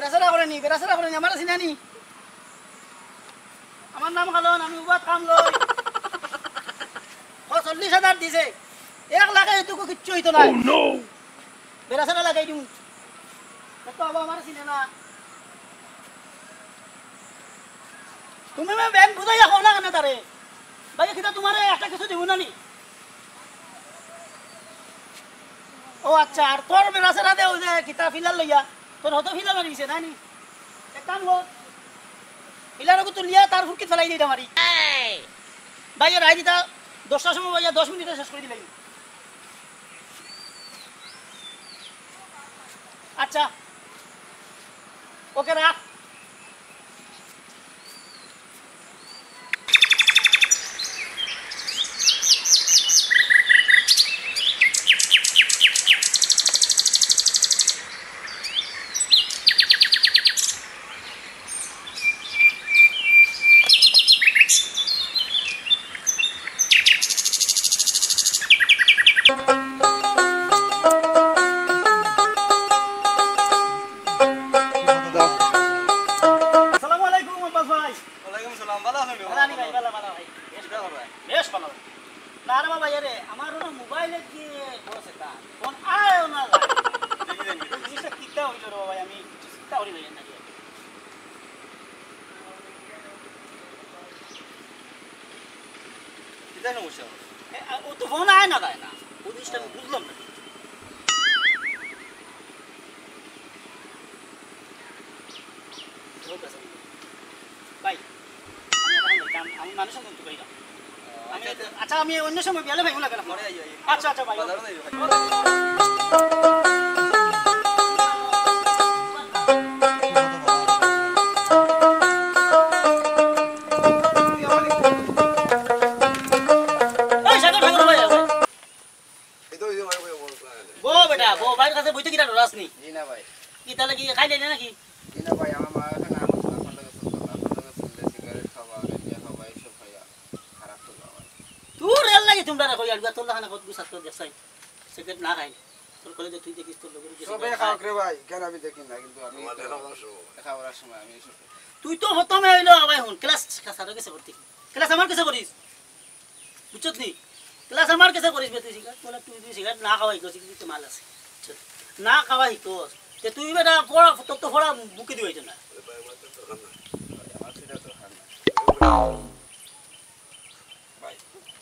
বেরাসারা করেনি আমার চিনানি আমার নাম খালন আমি উবাদ কাম লই 40,000 দিছে 1 লাখ এটুকু কিচ্ছু হইতো না বেরাসারা লাগাই দিমু তো আবার আমার চিনে না তুমি ব্যাংক বুঝাইয়া কও না কেন তারে ভাই কিটা তোমারে একটা কিছু দিব না নি ও আচ্ছা আর তোর বেরাসারা দে ওই যে কিতা ফিলার লইয়া তোর হতো ফিলা মারিছে না নি এক কাম কর ফিলারকে তো লিয়া তার ফুরকি ফেলাই দিই আমারি ভাই রাই দিতা 10টার সময় ভাইয়া 10 মিনিটে শেষ করে দিলাই আচ্ছা ওকে রাখ ও তো ফোন আয় না দেয় না ওই জিনিসটা আমি বুঝলাম না ভাই আমি মানুষের মতো করি না আচ্ছা আমি অন্য সময় গেলে ভাই না কেন আচ্ছা আচ্ছা ভাই তুই তো প্রথমে হইলো ভাই হুন ক্লাস খাসার কাছে ভর্তি ক্লাস আমার কাছে করিস বুঝছত নি ক্লাস আমার কাছে করিস তুই সিগারেট কোলা তুই সিগারেট না খাওয়াই গছিস কিন্তু মাল আছে না খাওয়াই তো তে তুই বেটা পড়া তত পড়া বুকে দিইছ না ভাই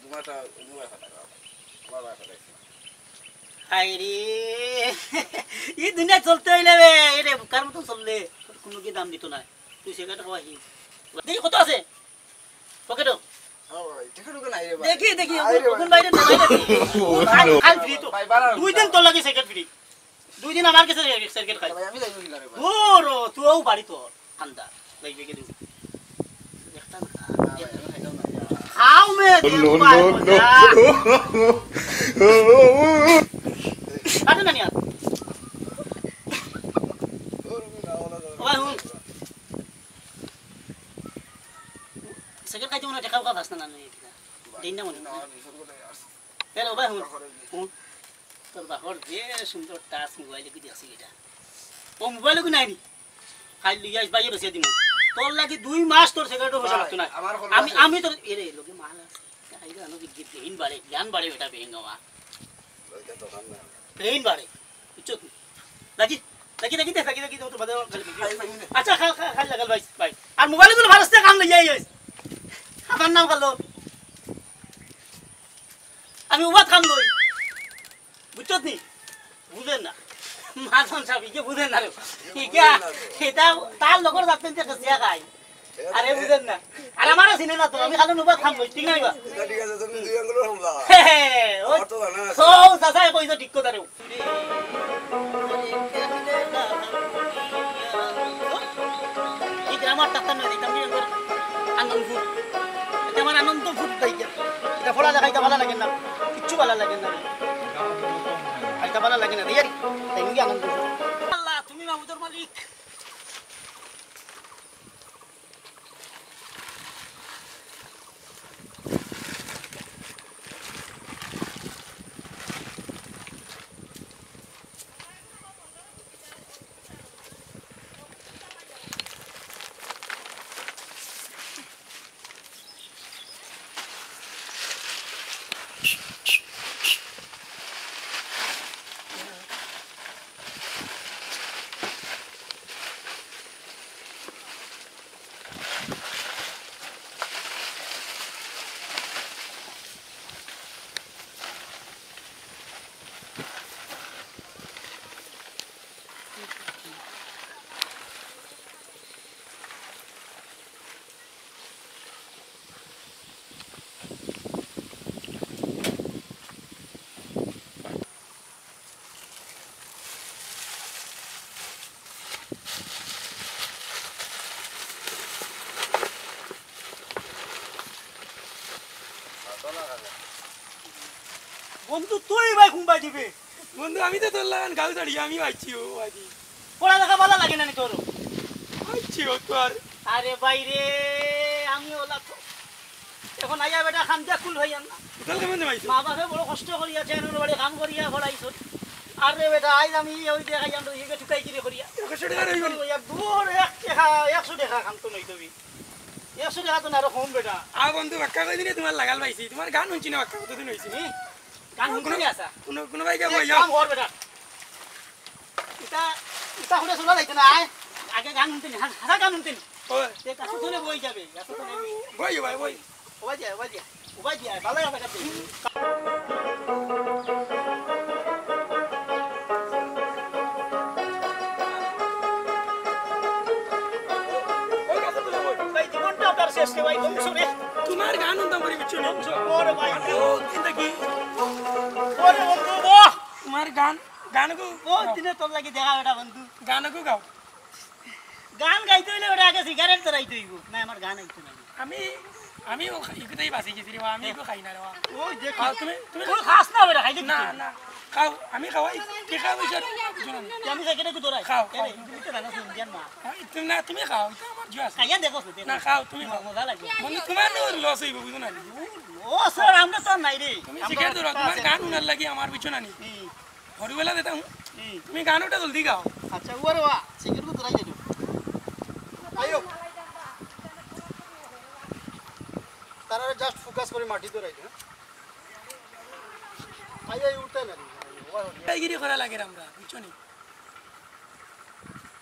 দুমাটা হাইরে এই দুনিয়া চলতে হইলে রে কার মতন চললে কোনো কি দাম দিত না তুই সিগারেট খাওয়াই দেখি কত আছে পকেটে দেখি দেখি কোন বাইরে না বাইরে খাল ফ্রি তো 2 দিন তোর লাগে সিগারেট ফ্রি 2 দিন আমার কাছে সিগারেট খাই ভাই আমি যাইব না রে ভাই ওরো তুইও বাড়ি তো ঠান্ডা ভাই বেগে দিও একটা খাও মে নো আরে না নিয়া ওই হুন সিগারেট খাইতে মনে দেখাও কা বাসনা না নেই দিন না মনে হ্যালো ভাই হুন তোর বাপর যে সুন্দর টাচ মোবাইলে কি আছে এটা ও মোবাইলে কি নাই নি খাই লিয়াস বাইরে বসে দিমু তোর লাগি 2 মাস তোর সিগারেট পয়সা লাগতো না আমি তোর এরে লোকে মাল আছে আইরা আনো কি পেইন বাড়ে জ্ঞান বাড়ে বেটা পেইন গবা পেইন বাড়ে বুঝছো লাগি তো বাদে আচ্ছা খাল লাগাল ভাই আর মোবাইলে তো ভারসতে কাম লই যাই আমার নাম কালো আমি উবাদ কাম লই বুঝছো নি বুঝেন না মাজন সাহেব কি বুঝেন না রে ঠিক আছে এটা তার লগর যাচ্ছেন যে কাছে গাই আরে বুঝেন না আর আমারও চিনে না তো আমি খালি উবাদ কাম লই ঠিক নাই বা ঠিক আছে তুমি দুই আঙ্গুল হামলা ও তো না সো সাসাই কইছো ঠিক কথা রে এই গ্রামার টাকা নয় দিতাম নি আনন্দপুর এটা আমার আনন্দপুর তাই এটা ফলা দেখাইতে ভালো লাগে না কিচ্ছু ভালো লাগে না আইতা ভালো লাগে না দিয়ারি তাই মুই আনন্দ আল্লাহ তুমি মাহমুদুর মালিক বন্ধু তুই ভাই ঘুমবাই দিবে বন্ধু আমি তো তোর লাগান গাউ ছাড়ি আমি আইছি ও আইছি পড়া দেখা ভালো লাগে না তোর আইছি ও তো আর আরে ভাই রে আমি ওলা তো এখন আইয়া বেটা খান দিয়া কুল হইয়া না তোর কেমন মাইছো মা বাপে বড় কষ্ট করিয়া চেনের বাড়ি কাম করিয়া ফলাইছ আরে বেটা আইজ আমি ওই দেখাই আমরা একে টুকাই কিরে করিয়া 100 টাকা রই গেল দূর 100 টাকা খাম তো নই তুমি 100 টাকা তো না রকম বেটা আ বন্ধু বাক্কা কই দিনে তোমার লাগাল পাইছি তোমার গান শুনছি না বাক্কা কতদিন হইছে গান শুনছি আসা কোন ভাই কে বইয়া কাম কর বেটা এটা এটা হলে শোনা যাইতো না আগে গান শুনতে হাসা গান শুনতে ওই তে কাছে ধরে বই যাবে কাছে ধরে বই ভাই বই ওবাই দিয়া ভালো হবে কাছে ওই কাছে তুলে বই ভাই জীবনটা আপনার শেষ রে ভাই বংশ রে তোমার গান শুনতাম পারি কিছু না ওরে ভাই ও কিন্তু কি ওরে বন্ধু বাহ তোমার গানগু ও দিনে তোর লাগি দেখা বেটা বন্ধু গানগু গাও গান গাইতে হইলে ওটা আগে সিগারেট ধরাইতে হইব না আমার গান আইতো না আমি ও ইকতেই বাসি গেছি রে আমি কো খাই না রে ওই দেখ খাও তুমি তুই খাস না বেটা খাইতে না না খাও আমি খাওয়াই কি খাওয়াই স্যার আমি সাইকেলে কো ধরাই খাও, খাও। আরে তুমি তো জানো শুন জান না তুমি না তুমি খাও এটা আমার জুয়া আছে কাইয়া দেখো না খাও তুমি খাও মজা লাগবে বন্ধু তোমার লস হইব বুঝো না ও স্যার আমরা তো নাই রে তুমি শিখাই ধরো তোমার গান উনার লাগি আমার বিছনা নি হরিবেলা দেতা হুঁ তুমি গান ওটা জলদি গাও আচ্ছা ওরে ওয়া সিগারেট কো ধরাই দে আয়ো তারা জাস্ট ফোকাস করে মাটি ধরাই দে আইয়া উঠতে না টাইগিরি করা লাগে রে আমরা বুঝছো নি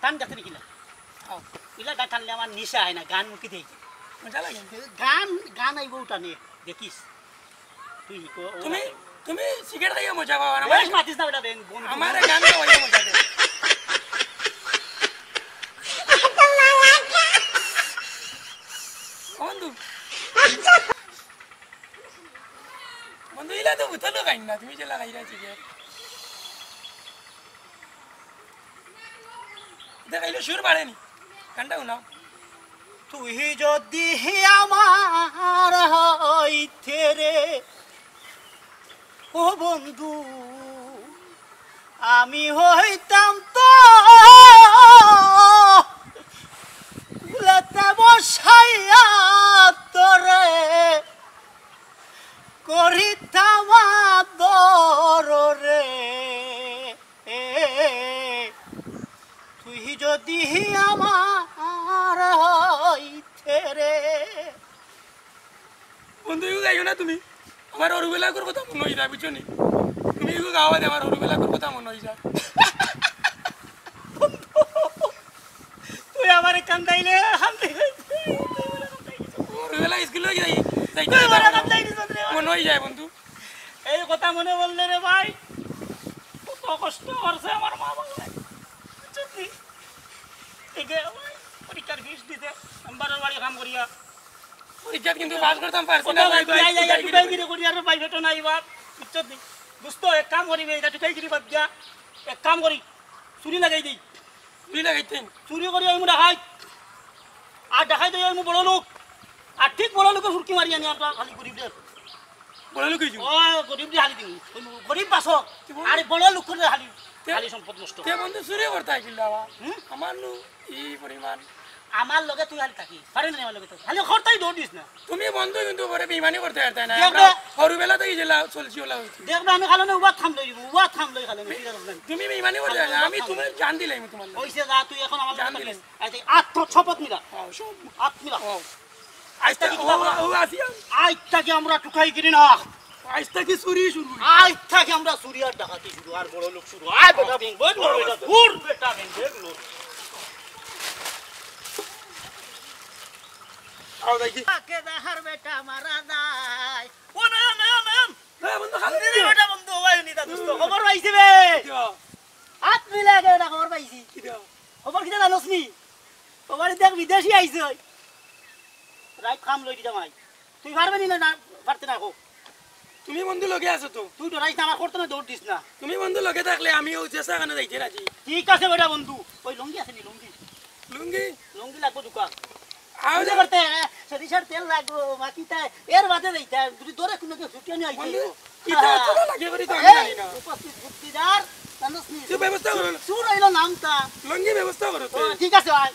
টান গাছে নিকিলা খাও ইলা গা টানলে আমার নিশা হয় না গান মুখি দেই মজা লাগে গান আইব টানে দেখিস তুই কো তুমি সিগারেট খাইয়া মজা পাবা না বেশ মাতিস না বেটা বেন বন্ধু আমার গান গাওয়া মজা দে বন্ধু বন্ধু ইলা তো উঠলো গাইন না তুমি যে লাগাই রাখছি গে দেখাইলো সুর বাড়েনি গানটা উনাও তুই যদি আমার হইতে রে ও বন্ধু আমি হইতাম তো কুলেতে বসাইয়া তোরে করিতাম আদর রে তুই যদি আমার হইতে রে বন্ধু ইউ গাইও না তুমি আমার অরুবেলা কর কথা মনে হই যায় বুঝছো নি তুমি ইউ গাওয়া দে আমার অরুবেলা কর কথা মনে হই যায় তুই আমার কান্দাইলে অরুবেলা স্কুলে যাই মনে হই যায় বন্ধু এই কথা মনে বললে রে ভাই কত কষ্ট করছে আমার মা বাবা পরীক্ষার ফিস দিতে আম্বারের বাড়ি কাম করিয়া পরীক্ষা কিন্তু পাস করতাম পারছি না টুকাইগিরি করি আর প্রাইভেটও নাই বাপ বুঝছত নি দোস্ত এক কাম করিবে এটা টুকাইগিরি বাদ দিয়া এক কাম করি চুরি লাগাই দিই তুই লাগাইতেন চুরি করি আমি দেখাই আর দেখাই দিই আমি বড় লোক আর ঠিক বড় লোকের হুড়কি মারি আনি আমরা খালি গরিবদের বড় লোক হইছো ও গরিবদের হালি দিন গরিব বাসক আর বড় লোক করে হালি খালি সম্পদ নষ্ট তে বন্ধু চুরি করতে আইছিল আমার নু ই পরিমাণ আমার লগে তুই হালি থাকি পারি না আমার লগে তুই খালি খরতাই দৌড় দিস না তুমি বন্ধু কিন্তু পরে বেইমানি করতে পারতে না দেখবে- আমরা সরুবেলা থেকে জেলা চলছি ওলা হইছি দেখবে আমি খালো না উবাত থাম লই দিব উবাত থাম লই খালো না তুমি বেইমানি করতে না আমি তুমি জান দিলাই তোমার লাগে। ওইসে যা তুই এখন আমার জান লগে দিলেন। থাকিস আত্ম শপথ মিলা আও, সব আত্ম মিলা ও আইস্তা কি ও কথা ও আসিয়া আজ থেকে আমরা টুকাই গিরি না আইস্তা কি চুরি শুরু করি। আজ থেকে আমরা সুরিয়ার ডাকাতি শুরু আর বড় লোক শুরু আয় বেটা ভেং বল বেটা দূর বেটা ভেং দেখলো আও দেখি কে দেখার বেটা মারা যায় ও নয়ন নয়ন নয়ন এ বন্ধু খালি রে বেটা বন্ধু ওই নিতা দোস্ত খবর পাইছি বে হাত মিলা গে না খবর পাইছি খবর কিটা জানোস নি খবর দেখ বিদেশি আইছে রাইট কাম লই দিতাম আই তুই পারবে নি না পারতে না কো তুমি বন্ধু লগে আছো তো তুই ডরাইস না আমার করতে না দৌড় দিস না তুমি বন্ধু লগে থাকলে আমিও চেষ্টা কানে যাইতে রাজি ঠিক আছে বেটা বন্ধু ওই লুঙ্গি আছে নি লুঙ্গি লুঙ্গি লুঙ্গি লাগবো দোকান আও বুঝতে পারতে সরিষার তেল লাগবো বাকিটা এর বাদে দেইতা যদি দরে কোনো কেউ ছুটি নিয়ে আইছে কিটা তো লাগে করি তো আমি জানি না উপস্থিত বুদ্ধিদার জানোস নি তুই ব্যবস্থা করো সুর হইলো নামটা লুঙ্গি ব্যবস্থা করো তো ঠিক আছে আয়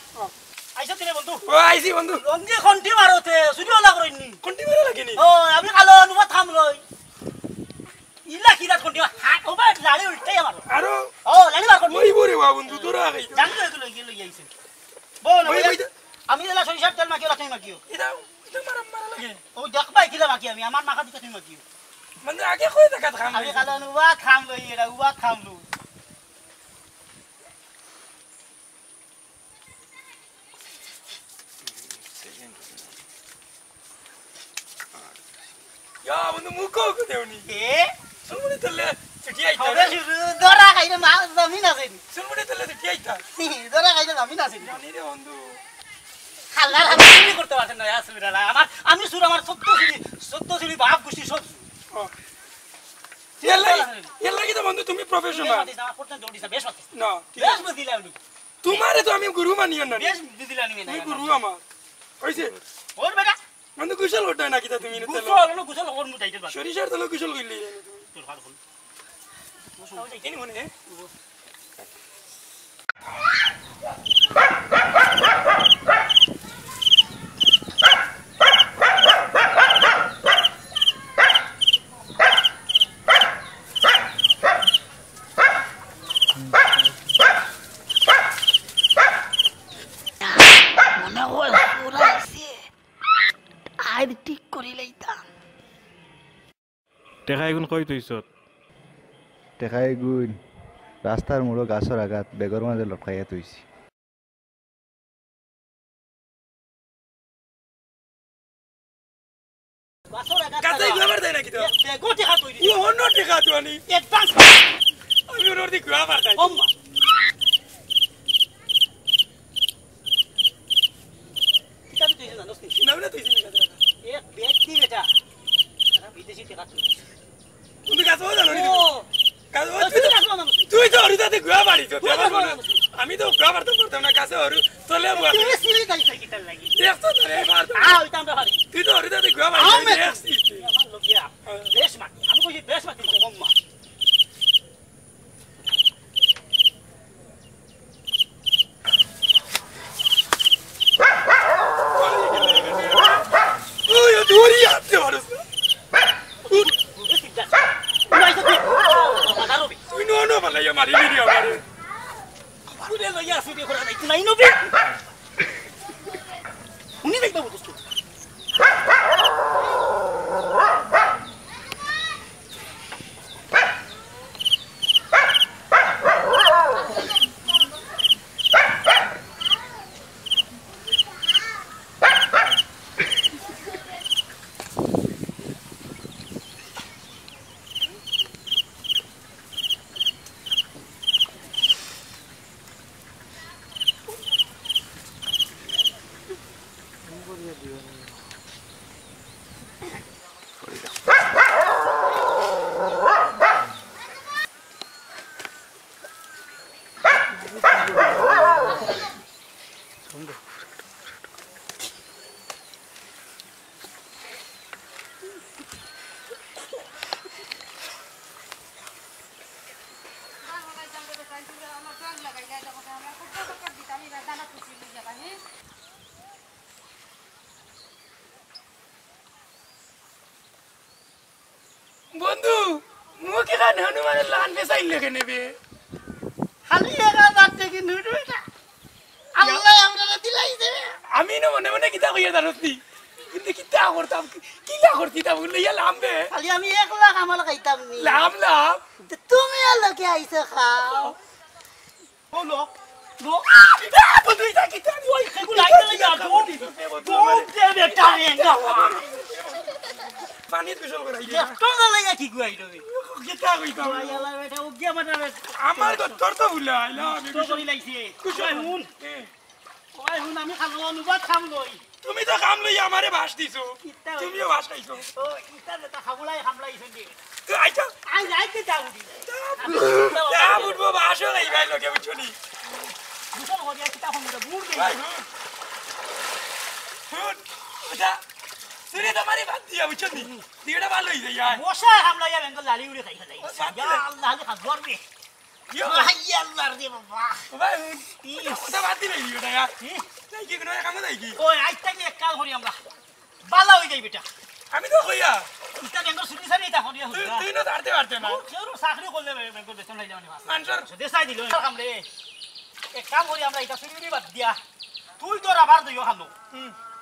আইসা তিনে বন্ধু ও আইছি বন্ধু লুঙ্গি খন্টি মারোতে সুরি ওলা করিনি কোনটি মেরে লাগেনি ও আমি কালো অনুবা থাম লই ইলা কিরা খন্টি হাত ওবা লাড়ি উল্টে আমার আরো ও লাড়ি মার খন্টি ওই বরে ওয়া বন্ধু তোরা আগে জানলে তো লই আইছে বল ওই ওই আমি এলা সরিষার তেল মাখিও তুমি মাখিও এটা মারা লাগে ও দেখবাই কিলা মাখি আমি আমার মাখা দিকে তুমি মাখিও মানে আগে কই দেখা খাম আমি কালো অনুবা থাম লই এরা উবা থাম লই ইয়া বন্ধু মুকো কো দেউনি এ সুমনি তলে ছুটি আইতা হবে শুরু দরা খাইলে মা জমিন আছে সুমনি তলে ছুটি আইতা দরা খাইলে জমিন আছে জানি রে বন্ধু হাল্লা হাল্লা করতে পারছেন না আসলে আমার আমি সুর আমার 14 সিঁড়ি বাপ গুছি সব এর লাগি তো বন্ধু তুমি প্রফেশনাল আমার করতে জড়িস বেশ পাচ্ছিস না বেশ বুঝিলাম তোমারে তো আমি গুরু মানিও না বেশ বুঝিলাম আমি তুমি গুরু আমার কইছে ওর বেটা বন্ধু কুশল ওটা নাকি তা তুমি গুছল ওর মুটাইতে পারছ সরিষার তলে কুশল কইলি তোর হাত বল এনি মনে মনে হয় পুরা আছে আইড ঠিক করি লাইতাম টেকা এগুন কই তৈছত দেখাই গুণ রাস্তার মূল গাছর আঘাত বেগর মাঝে লটকাইয়া থৈছি কাছে গুয়াবার দেয় নাকি তো গোটি হাত হইরি ও অন্য টেকা তো আনি অ্যাডভান্স আমি ওর দি গুয়াবার দেয় bomba কিটা তুই জানা নস্তি না না তুই চিনি কাছে এক ব্যক্তি বেটা সারা বিদেশি টাকা তুমি কাছে ও জানো নি ও কাছে তুই তুই তো অরুদাতে গুয়াবাড়ি তো আমি তো গুয়াবার তো করতাম না কাছে অরু তলে বুয়া সিলি গাইছে কিটা লাগি দেখছো তো রে মার ওইটা আমরা পারি তুই তো অরুদাতে গুয়াবাড়ি দেখছিস আমার লোকিয়া বেশ মাটি আমি কই বেশ মাটি bomba ওই দূরি আসতে পারছ তুই নো নো বলে মারি নি আমারে পুরে লইয়া আসুদি করে নাই নাই নবি উনি দেখবা বুঝছ বন্ধু মুখে কান হনুমানের লান বেসাইল লেগে নেবে খালি একা বাড়তে কি নুডু এটা আল্লাহ আমরা দিলাইছে আমি না মনে মনে কিতা কইয়া জানোস কিন্তু কিতা করতাম কিলা করতি তা বলে ইয়া লামবে খালি আমি 1 লাখ আমার খাইতাম নি লাম লাম তুমি আর লোকে আইছে খাও বলো লো বন্ধু ইতা কিতা ওই সেগুলো আইতে লাগা দৌড় দে বেটা পানি গোসল করাই দে লেফটন লাগা কি গুয়াই দবি কিতা কইতাম আল্লাহ বেটা ও গিয়া মানা আমার তোর তো ভুল আইলা আমি তো করি লাইছে কুশাই হুন ওই হুন আমি খাবো অনুবাদ খাম লই তুমি তো কাম লই আমারে বাস দিছো কিতা তুমিও বাস খাইছো ও ইতা তা খাবলাই খামলাইছেন দি তুই আইছা আই যাইতে যাউদি তা বুঝবো বাসও নাই ভাই লোকে বুঝছনি দুজন হরিয়া কিতা হমু বুড় দে ভাই হুন আচ্ছা তুই তো মারি বাদ দিয়া বুঝছনি দিটা ভালো হইছে ইয়ার মশা খামলাইয়া বেঙ্গল লালি উড়ে খাই খাই ইয়া আল্লাহ আলি খাবার বে ইয়া ইয়া আল্লাহ রে বাবা ভাই হুন কথা বাদ দিলে দিটা ইয়ার তাই কি কোনো কাম নাই কি ওই আইতা কি এক কাল করি আমরা বালা হই যাই বেটা আমি তো কইয়া ইতা বেঙ্গল সুনি সারি ইতা হরিয়া হুদা তুই না দাঁড়তে পারতে না কেউ চাকরি করলে বেঙ্গল বেতন লাই যাওনি মাস মানসর দেশাই দিল কামলে এক কাম করি আমরা ইতা সুনি বাদ দিয়া তুই তোর আবার দইও খানো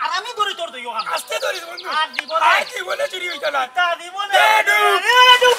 আর আমি ধরে তোর দইও খানো আস্তে ধরিস বন্ধু আর দিব আই কি বলে চুরি হইতা না তা দিব না দে, দে। এ, দে,